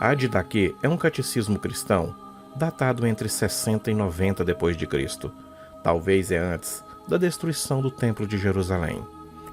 A Didaquê é um catecismo cristão datado entre 60 e 90 d.C., talvez antes da destruição do Templo de Jerusalém,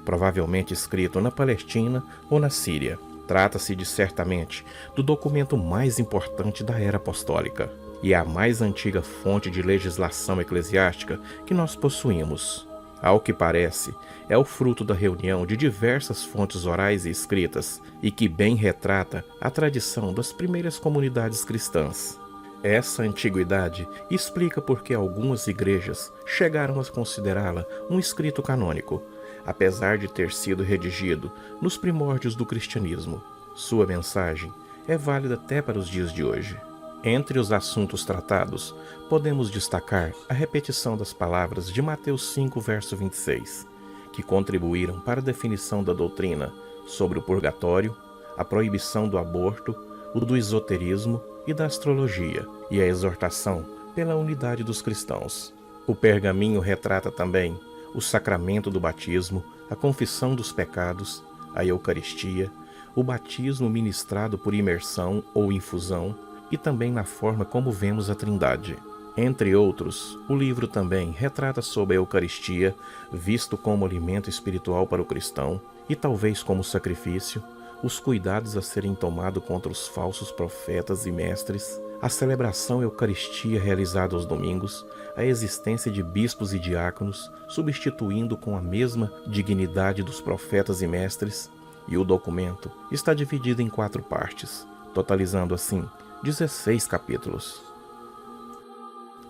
provavelmente escrito na Palestina ou na Síria. Trata-se certamente do documento mais importante da era apostólica e é a mais antiga fonte de legislação eclesiástica que nós possuímos. Ao que parece, é o fruto da reunião de diversas fontes orais e escritas e que bem retrata a tradição das primeiras comunidades cristãs. Essa antiguidade explica por que algumas igrejas chegaram a considerá-la um escrito canônico, apesar de ter sido redigido nos primórdios do cristianismo. Sua mensagem é válida até para os dias de hoje. Entre os assuntos tratados, podemos destacar a repetição das palavras de Mateus 5, verso 26, que contribuíram para a definição da doutrina sobre o purgatório, a proibição do aborto, o do esoterismo e da astrologia, e a exortação pela unidade dos cristãos. O pergaminho retrata também o sacramento do batismo, a confissão dos pecados, a Eucaristia, o batismo ministrado por imersão ou infusão, e também na forma como vemos a Trindade. Entre outros, o livro também retrata sobre a Eucaristia, visto como alimento espiritual para o cristão e talvez como sacrifício, os cuidados a serem tomados contra os falsos profetas e mestres, a celebração Eucaristia realizada aos domingos, a existência de bispos e diáconos, substituindo com a mesma dignidade dos profetas e mestres, e o documento está dividido em 4 partes, totalizando assim 16 capítulos.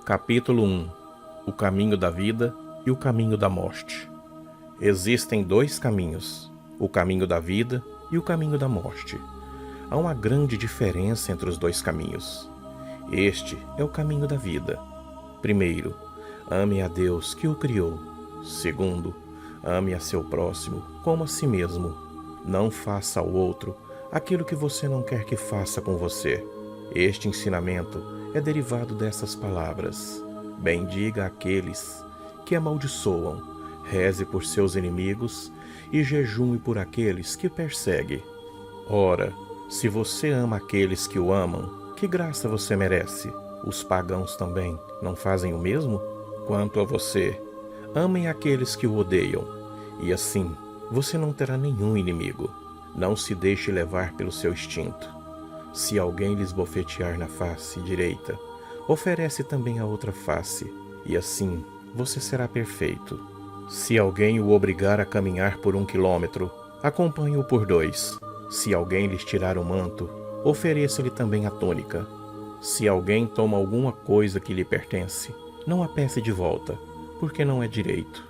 Capítulo 1. O caminho da vida e o caminho da morte. Existem 2 caminhos, o caminho da vida e o caminho da morte. Há uma grande diferença entre os 2 caminhos. Este é o caminho da vida. Primeiro, ame a Deus que o criou. Segundo, ame a seu próximo como a si mesmo. Não faça ao outro aquilo que você não quer que faça com você. Este ensinamento é derivado dessas palavras: bendiga aqueles que amaldiçoam, reze por seus inimigos e jejume por aqueles que persegue. Ora, se você ama aqueles que o amam, que graça você merece? Os pagãos também não fazem o mesmo? Quanto a você, amem aqueles que o odeiam, e assim você não terá nenhum inimigo. Não se deixe levar pelo seu instinto. Se alguém lhes bofetear na face direita, oferece também a outra face, e assim você será perfeito. Se alguém o obrigar a caminhar por 1 quilômetro, acompanhe-o por 2. Se alguém lhes tirar o manto, ofereça-lhe também a túnica. Se alguém toma alguma coisa que lhe pertence, não a peça de volta, porque não é direito.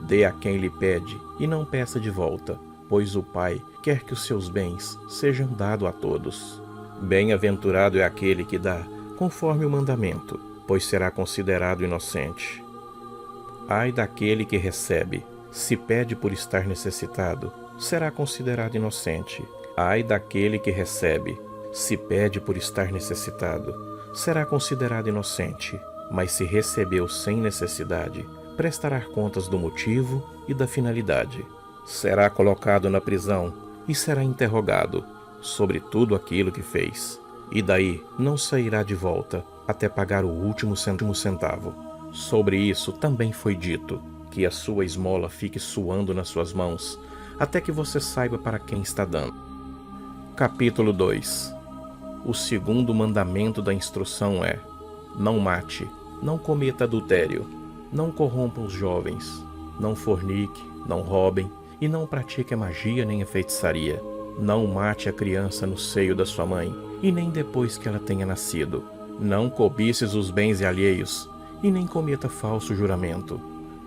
Dê a quem lhe pede e não peça de volta, pois o Pai quer que os seus bens sejam dados a todos. Bem-aventurado é aquele que dá conforme o mandamento, pois será considerado inocente. Ai daquele que recebe, se pede por estar necessitado, será considerado inocente. Ai daquele que recebe, se pede por estar necessitado, será considerado inocente. Mas se recebeu sem necessidade, prestará contas do motivo e da finalidade. Será colocado na prisão e será interrogado sobre tudo aquilo que fez, e daí não sairá de volta até pagar o último centavo. Sobre isso também foi dito, que a sua esmola fique suando nas suas mãos, até que você saiba para quem está dando. Capítulo 2. O segundo mandamento da instrução é: não mate, não cometa adultério, não corrompa os jovens, não fornique, não roubem, e não pratique a magia nem a feitiçaria. Não mate a criança no seio da sua mãe, e nem depois que ela tenha nascido. Não cobices os bens alheios, e nem cometa falso juramento.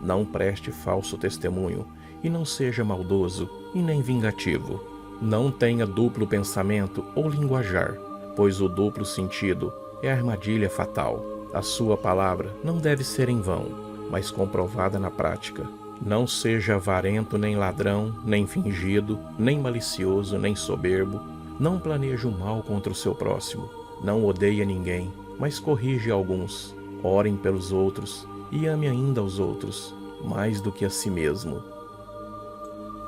Não preste falso testemunho, e não seja maldoso, e nem vingativo. Não tenha duplo pensamento ou linguajar, pois o duplo sentido é armadilha fatal. A sua palavra não deve ser em vão, mas comprovada na prática. Não seja avarento, nem ladrão, nem fingido, nem malicioso, nem soberbo. Não planeje o mal contra o seu próximo. Não odeie ninguém, mas corrige alguns. Orem pelos outros e ame ainda aos outros, mais do que a si mesmo.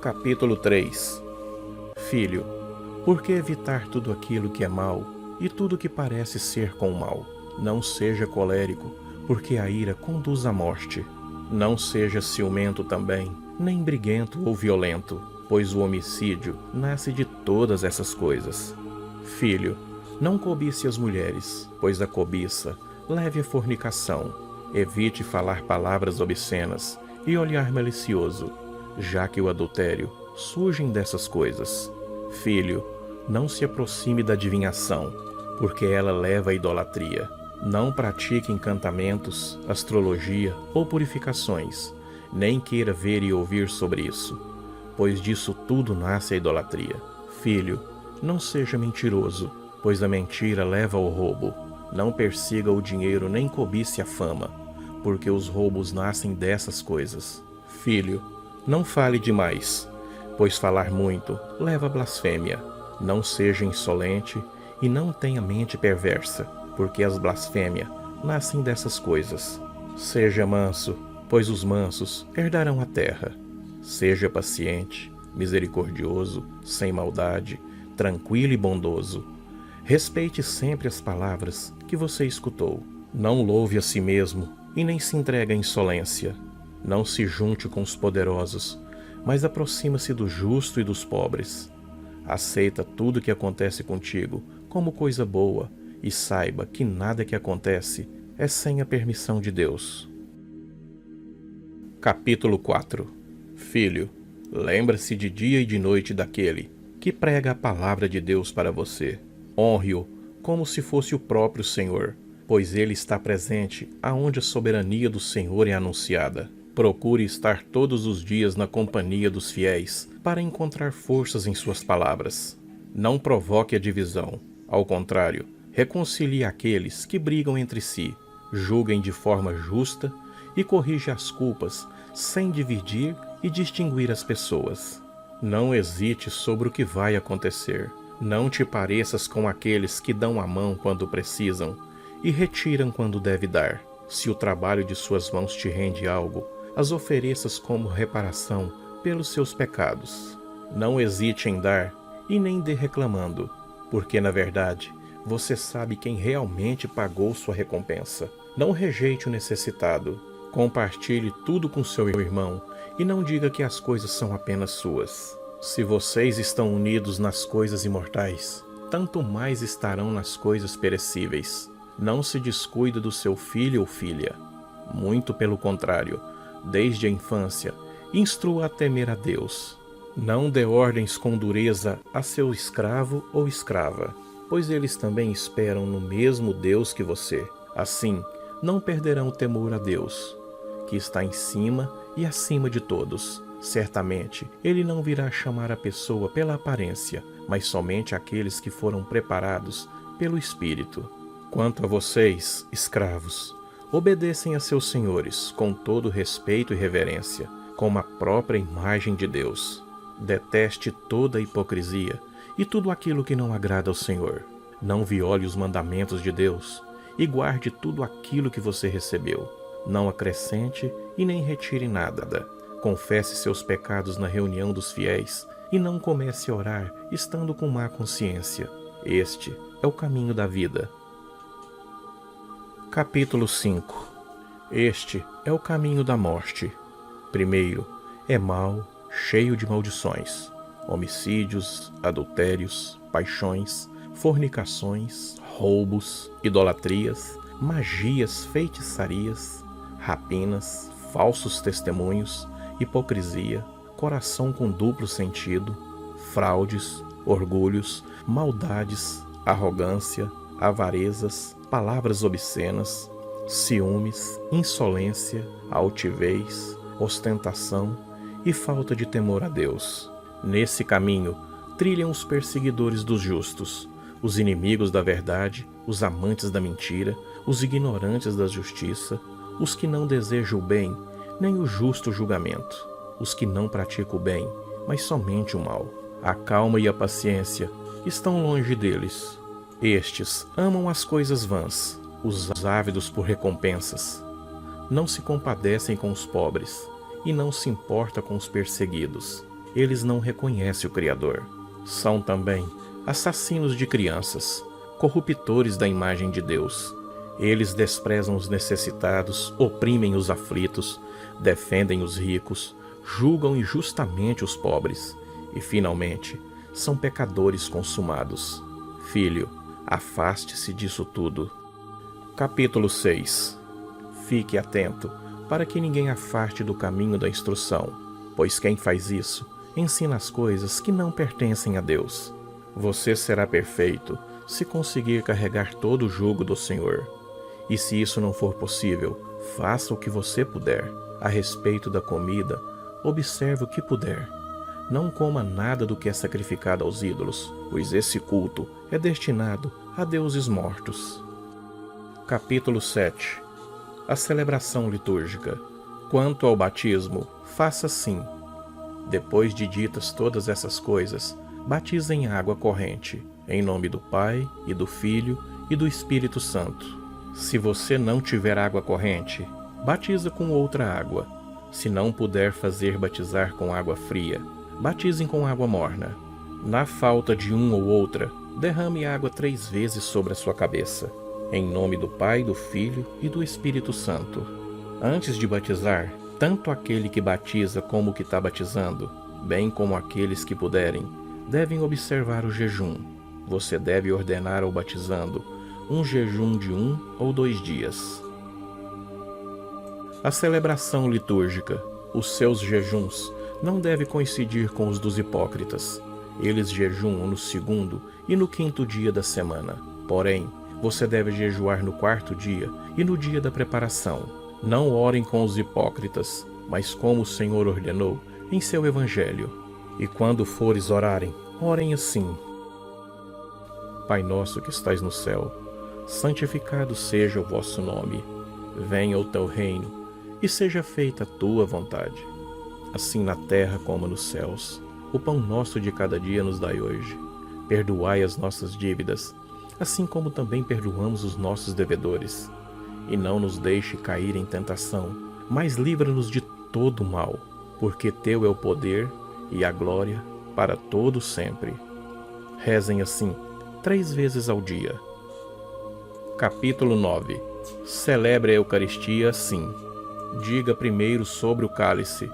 Capítulo 3. Filho, Por que evitar tudo aquilo que é mal e tudo que parece ser com o mal? Não seja colérico, porque a ira conduz à morte. Não seja ciumento também, nem briguento ou violento, pois o homicídio nasce de todas essas coisas. Filho, não cobice as mulheres, pois a cobiça leve à fornicação. Evite falar palavras obscenas e olhar malicioso, já que o adultério surgem dessas coisas. Filho, não se aproxime da adivinhação, porque ela leva à idolatria. Não pratique encantamentos, astrologia ou purificações, nem queira ver e ouvir sobre isso, pois disso tudo nasce a idolatria. Filho, não seja mentiroso, pois a mentira leva ao roubo. Não persiga o dinheiro nem cobice a fama, porque os roubos nascem dessas coisas. Filho, não fale demais, pois falar muito leva à blasfêmia. Não seja insolente e não tenha mente perversa, porque as blasfêmias nascem dessas coisas. Seja manso, pois os mansos herdarão a terra. Seja paciente, misericordioso, sem maldade, tranquilo e bondoso. Respeite sempre as palavras que você escutou. Não louve a si mesmo e nem se entregue à insolência. Não se junte com os poderosos, mas aproxima-se do justo e dos pobres. Aceita tudo que acontece contigo como coisa boa e saiba que nada que acontece é sem a permissão de Deus. Capítulo 4. Filho, lembra-se de dia e de noite daquele que prega a palavra de Deus para você. Honre-o como se fosse o próprio Senhor, pois ele está presente aonde a soberania do Senhor é anunciada. Procure estar todos os dias na companhia dos fiéis para encontrar forças em suas palavras. Não provoque a divisão. Ao contrário, reconcilie aqueles que brigam entre si. Julguem de forma justa e corrija as culpas sem dividir e distinguir as pessoas. Não hesite sobre o que vai acontecer. Não te pareças com aqueles que dão a mão quando precisam e retiram quando deve dar. Se o trabalho de suas mãos te rende algo, as ofereças como reparação pelos seus pecados. Não hesite em dar e nem dê reclamando, porque na verdade você sabe quem realmente pagou sua recompensa. Não rejeite o necessitado. Compartilhe tudo com seu irmão e não diga que as coisas são apenas suas. Se vocês estão unidos nas coisas imortais, tanto mais estarão nas coisas perecíveis. Não se descuide do seu filho ou filha. Muito pelo contrário, desde a infância, instrua a temer a Deus. Não dê ordens com dureza a seu escravo ou escrava, pois eles também esperam no mesmo Deus que você. Assim, não perderão o temor a Deus, que está em cima e acima de todos. Certamente, ele não virá chamar a pessoa pela aparência, mas somente aqueles que foram preparados pelo Espírito. Quanto a vocês, escravos, obedecem a seus senhores com todo respeito e reverência, como a própria imagem de Deus. Deteste toda a hipocrisia e tudo aquilo que não agrada ao Senhor. Não viole os mandamentos de Deus e guarde tudo aquilo que você recebeu. Não acrescente e nem retire nada. Confesse seus pecados na reunião dos fiéis e não comece a orar estando com má consciência. Este é o caminho da vida. Capítulo 5. Este é o caminho da morte. Primeiro, é mau, cheio de maldições, homicídios, adultérios, paixões, fornicações, roubos, idolatrias, magias, feitiçarias, rapinas, falsos testemunhos, hipocrisia, coração com duplo sentido, fraudes, orgulhos, maldades, arrogância, avarezas, palavras obscenas, ciúmes, insolência, altivez, ostentação e falta de temor a Deus. Nesse caminho trilham os perseguidores dos justos, os inimigos da verdade, os amantes da mentira, os ignorantes da justiça, os que não desejam o bem, nem o justo julgamento, os que não praticam o bem, mas somente o mal. A calma e a paciência estão longe deles. Estes amam as coisas vãs, os ávidos por recompensas. Não se compadecem com os pobres e não se importa com os perseguidos. Eles não reconhecem o Criador. São também assassinos de crianças, corruptores da imagem de Deus. Eles desprezam os necessitados, oprimem os aflitos, defendem os ricos, julgam injustamente os pobres e, finalmente, são pecadores consumados. Filho, afaste-se disso tudo. Capítulo 6. Fique atento para que ninguém afaste do caminho da instrução, pois quem faz isso ensina as coisas que não pertencem a Deus. Você será perfeito se conseguir carregar todo o jugo do Senhor. E se isso não for possível, faça o que você puder. A respeito da comida, observe o que puder. Não coma nada do que é sacrificado aos ídolos, pois esse culto é destinado a deuses mortos. Capítulo 7. A celebração litúrgica. Quanto ao batismo, faça assim. Depois de ditas todas essas coisas, batize em água corrente, em nome do Pai, e do Filho, e do Espírito Santo. Se você não tiver água corrente, batiza com outra água. Se não puder fazer batizar com água fria, batizem com água morna. Na falta de um ou outra, derrame água 3 vezes sobre a sua cabeça, em nome do Pai, do Filho e do Espírito Santo. Antes de batizar, tanto aquele que batiza como o que está batizando, bem como aqueles que puderem, devem observar o jejum. Você deve ordenar ao batizando um jejum de 1 ou 2 dias. A celebração litúrgica. Os seus jejuns não devem coincidir com os dos hipócritas. Eles jejuam no 2º e no 5º dia da semana. Porém, você deve jejuar no 4º dia e no dia da preparação. Não orem com os hipócritas, mas como o Senhor ordenou em seu Evangelho. E quando fores orarem, orem assim: Pai nosso que estais no céu, santificado seja o vosso nome. Venha o teu reino, e seja feita a tua vontade, assim na terra como nos céus. O pão nosso de cada dia nos dai hoje. Perdoai as nossas dívidas, assim como também perdoamos os nossos devedores. E não nos deixe cair em tentação, mas livra-nos de todo mal, porque teu é o poder e a glória para todo sempre. Rezem assim 3 vezes ao dia. Capítulo 9. Celebre a Eucaristia assim. Diga primeiro sobre o cálice: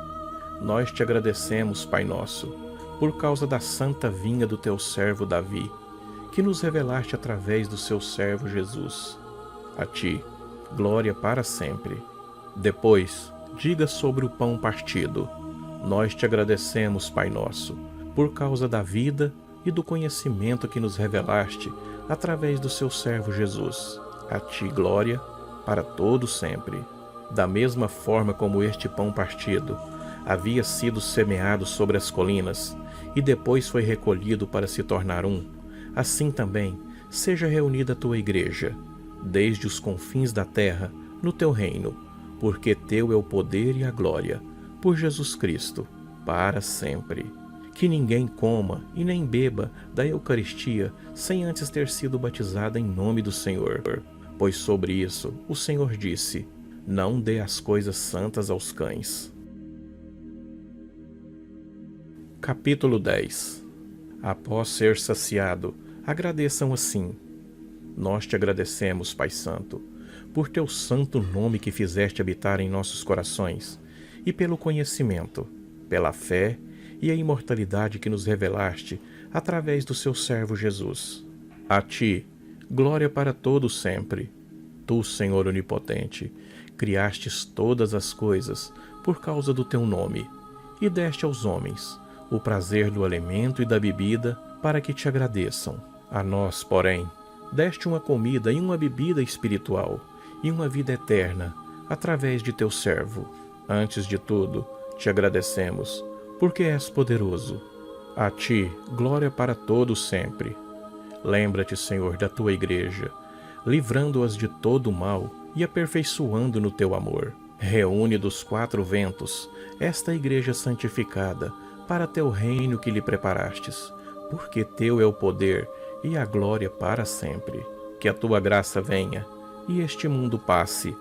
Nós te agradecemos, Pai nosso, por causa da santa vinha do teu servo Davi, que nos revelaste através do seu servo Jesus. A ti, glória para sempre. Depois, diga sobre o pão partido: Nós te agradecemos, Pai nosso, por causa da vida e do conhecimento que nos revelaste através do seu servo Jesus. A ti, glória para todo sempre. Da mesma forma como este pão partido havia sido semeado sobre as colinas e depois foi recolhido para se tornar um, assim também seja reunida a tua igreja, desde os confins da terra, no teu reino, porque teu é o poder e a glória, por Jesus Cristo, para sempre. Que ninguém coma e nem beba da Eucaristia sem antes ter sido batizado em nome do Senhor, pois sobre isso o Senhor disse: Não dê as coisas santas aos cães. Capítulo 10. Após ser saciado, agradeçam assim: Nós te agradecemos, Pai Santo, por teu santo nome que fizeste habitar em nossos corações, e pelo conhecimento, pela fé e a imortalidade que nos revelaste através do seu servo Jesus. A ti, glória para todo sempre. Tu, Senhor onipotente, criastes todas as coisas por causa do teu nome, e deste aos homens o prazer do alimento e da bebida para que te agradeçam. A nós, porém, deste uma comida e uma bebida espiritual e uma vida eterna através de teu servo. Antes de tudo, te agradecemos, porque és poderoso. A ti, glória para todo sempre. Lembra-te, Senhor, da tua igreja, livrando-as de todo o mal e aperfeiçoando no teu amor. Reúne dos 4 ventos esta igreja santificada para teu reino que lhe preparastes, porque teu é o poder e a glória para sempre. Que a tua graça venha e este mundo passe.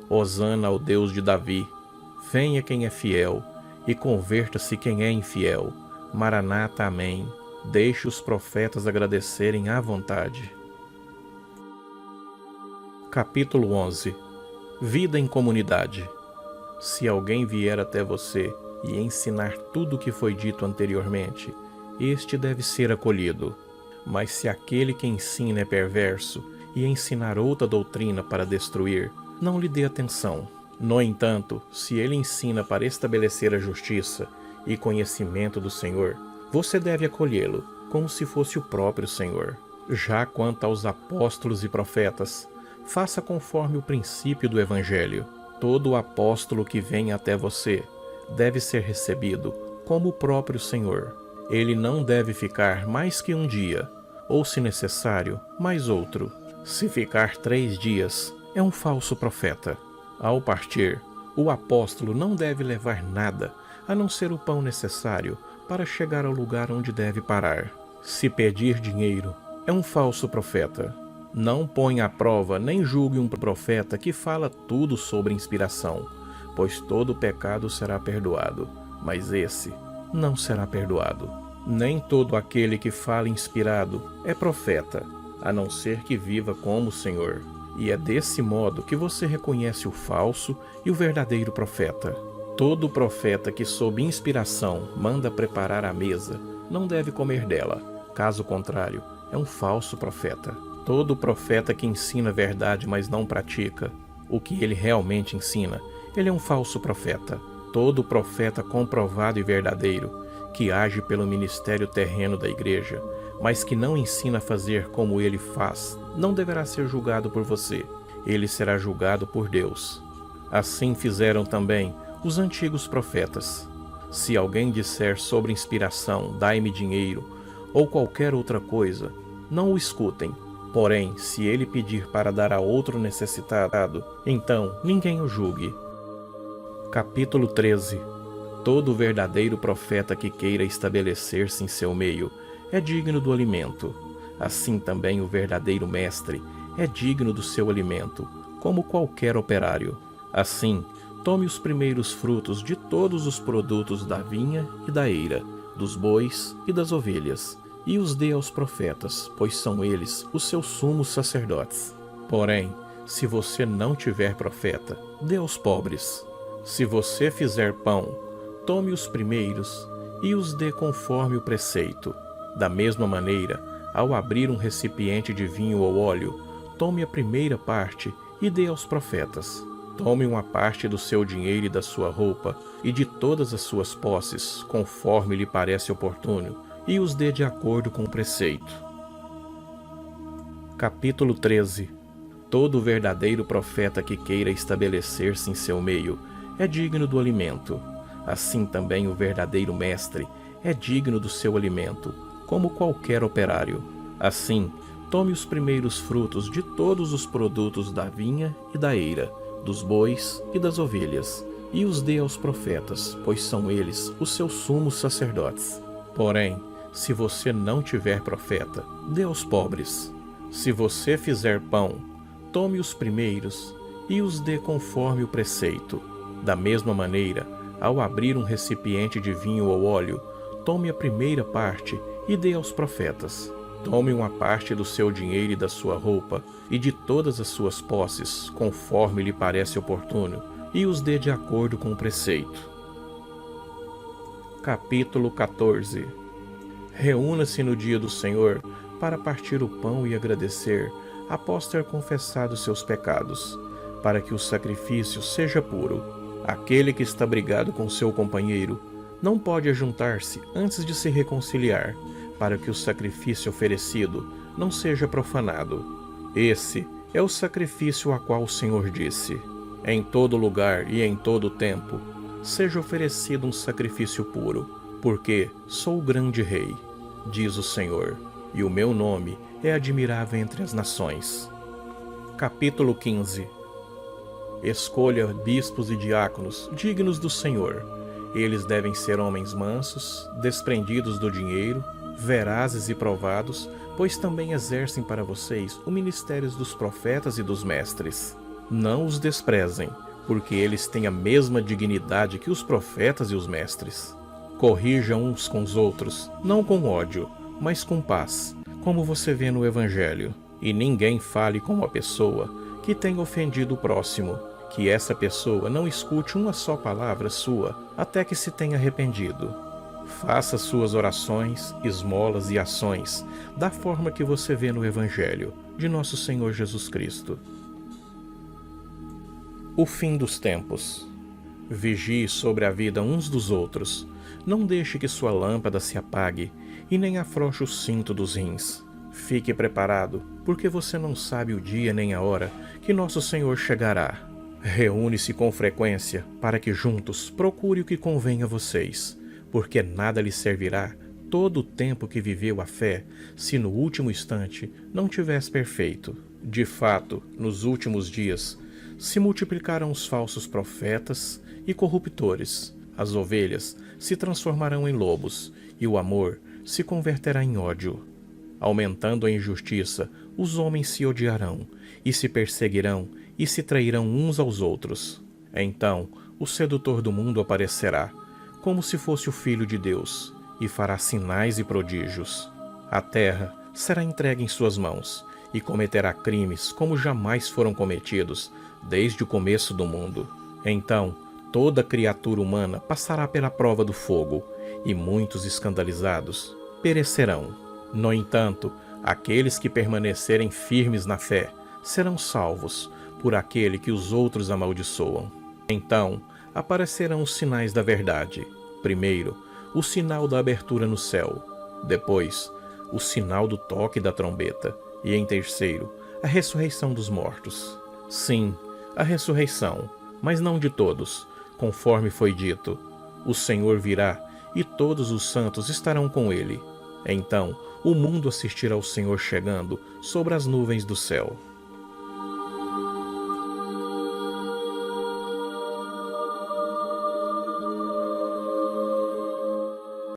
Hosana ao Deus de Davi. Venha quem é fiel e converta-se quem é infiel. Maranata, amém. Deixe os profetas agradecerem à vontade. Capítulo 11. Vida em comunidade. Se alguém vier até você e ensinar tudo o que foi dito anteriormente, este deve ser acolhido. Mas se aquele que ensina é perverso e ensinar outra doutrina para destruir, não lhe dê atenção. No entanto, se ele ensina para estabelecer a justiça e conhecimento do Senhor, você deve acolhê-lo, como se fosse o próprio Senhor. Já quanto aos apóstolos e profetas, faça conforme o princípio do Evangelho. Todo apóstolo que vem até você deve ser recebido como o próprio Senhor. Ele não deve ficar mais que um dia, ou, se necessário, mais outro. Se ficar 3 dias, é um falso profeta. Ao partir, o apóstolo não deve levar nada, a não ser o pão necessário para chegar ao lugar onde deve parar. Se pedir dinheiro, é um falso profeta. Não ponha à prova nem julgue um profeta que fala tudo sobre inspiração, pois todo pecado será perdoado, mas esse não será perdoado. Nem todo aquele que fala inspirado é profeta, a não ser que viva como o Senhor. E é desse modo que você reconhece o falso e o verdadeiro profeta. Todo profeta que sob inspiração manda preparar a mesa não deve comer dela. Caso contrário, é um falso profeta. Todo profeta que ensina a verdade, mas não pratica o que ele realmente ensina, ele é um falso profeta. Todo profeta comprovado e verdadeiro, que age pelo ministério terreno da igreja, mas que não ensina a fazer como ele faz, não deverá ser julgado por você. Ele será julgado por Deus. Assim fizeram também os antigos profetas. Se alguém disser sobre inspiração, dai-me dinheiro, ou qualquer outra coisa, não o escutem. Porém, se ele pedir para dar a outro necessitado, então ninguém o julgue. Capítulo 13. Todo verdadeiro profeta que queira estabelecer-se em seu meio é digno do alimento. Assim também o verdadeiro mestre é digno do seu alimento, como qualquer operário. Assim, tome os primeiros frutos de todos os produtos da vinha e da eira, dos bois e das ovelhas, e os dê aos profetas, pois são eles os seus sumos sacerdotes. Porém, se você não tiver profeta, dê aos pobres. Se você fizer pão, tome os primeiros e os dê conforme o preceito. Da mesma maneira, ao abrir um recipiente de vinho ou óleo, tome a primeira parte e dê aos profetas. Tome uma parte do seu dinheiro e da sua roupa, e de todas as suas posses, conforme lhe parece oportuno, e os dê de acordo com o preceito. Capítulo 13. Todo verdadeiro profeta que queira estabelecer-se em seu meio é digno do alimento. Assim também o verdadeiro mestre é digno do seu alimento, como qualquer operário. Assim, tome os primeiros frutos de todos os produtos da vinha e da eira, dos bois e das ovelhas, e os dê aos profetas, pois são eles os seus sumos sacerdotes. Porém, se você não tiver profeta, dê aos pobres. Se você fizer pão, tome os primeiros e os dê conforme o preceito. Da mesma maneira, ao abrir um recipiente de vinho ou óleo, tome a primeira parte e dê aos profetas. Tome uma parte do seu dinheiro e da sua roupa, e de todas as suas posses, conforme lhe parece oportuno, e os dê de acordo com o preceito. Capítulo 14. Reúna-se no dia do Senhor para partir o pão e agradecer, após ter confessado seus pecados, para que o sacrifício seja puro. Aquele que está brigado com seu companheiro não pode ajuntar-se antes de se reconciliar, para que o sacrifício oferecido não seja profanado. Esse é o sacrifício a qual o Senhor disse: em todo lugar e em todo tempo seja oferecido um sacrifício puro, porque sou o grande rei, diz o Senhor, e o meu nome é admirável entre as nações. Capítulo 15. Escolha bispos e diáconos dignos do Senhor. Eles devem ser homens mansos, desprendidos do dinheiro, verazes e provados, pois também exercem para vocês o ministério dos profetas e dos mestres. Não os desprezem, porque eles têm a mesma dignidade que os profetas e os mestres. Corrijam uns com os outros, não com ódio, mas com paz, como você vê no Evangelho. E ninguém fale com uma pessoa que tem ofendido o próximo, que essa pessoa não escute uma só palavra sua até que se tenha arrependido. Faça suas orações, esmolas e ações da forma que você vê no Evangelho de nosso Senhor Jesus Cristo. O fim dos tempos. Vigie sobre a vida uns dos outros. Não deixe que sua lâmpada se apague e nem afrouxe o cinto dos rins. Fique preparado, porque você não sabe o dia nem a hora que nosso Senhor chegará. Reúne-se com frequência para que juntos procure o que convém a vocês, porque nada lhe servirá todo o tempo que viveu a fé se no último instante não tivesse perfeito. De fato, nos últimos dias se multiplicarão os falsos profetas e corruptores. As ovelhas se transformarão em lobos e o amor se converterá em ódio. Aumentando a injustiça, os homens se odiarão e se perseguirão e se trairão uns aos outros. Então, o sedutor do mundo aparecerá, como se fosse o Filho de Deus, e fará sinais e prodígios. A terra será entregue em suas mãos, e cometerá crimes como jamais foram cometidos desde o começo do mundo. Então, toda criatura humana passará pela prova do fogo, e muitos escandalizados perecerão. No entanto, aqueles que permanecerem firmes na fé serão salvos por aquele que os outros amaldiçoam. Então, aparecerão os sinais da verdade. Primeiro, o sinal da abertura no céu. Depois, o sinal do toque da trombeta. E em terceiro, a ressurreição dos mortos. Sim, a ressurreição, mas não de todos, conforme foi dito. O Senhor virá e todos os santos estarão com ele. Então, o mundo assistirá ao Senhor chegando sobre as nuvens do céu.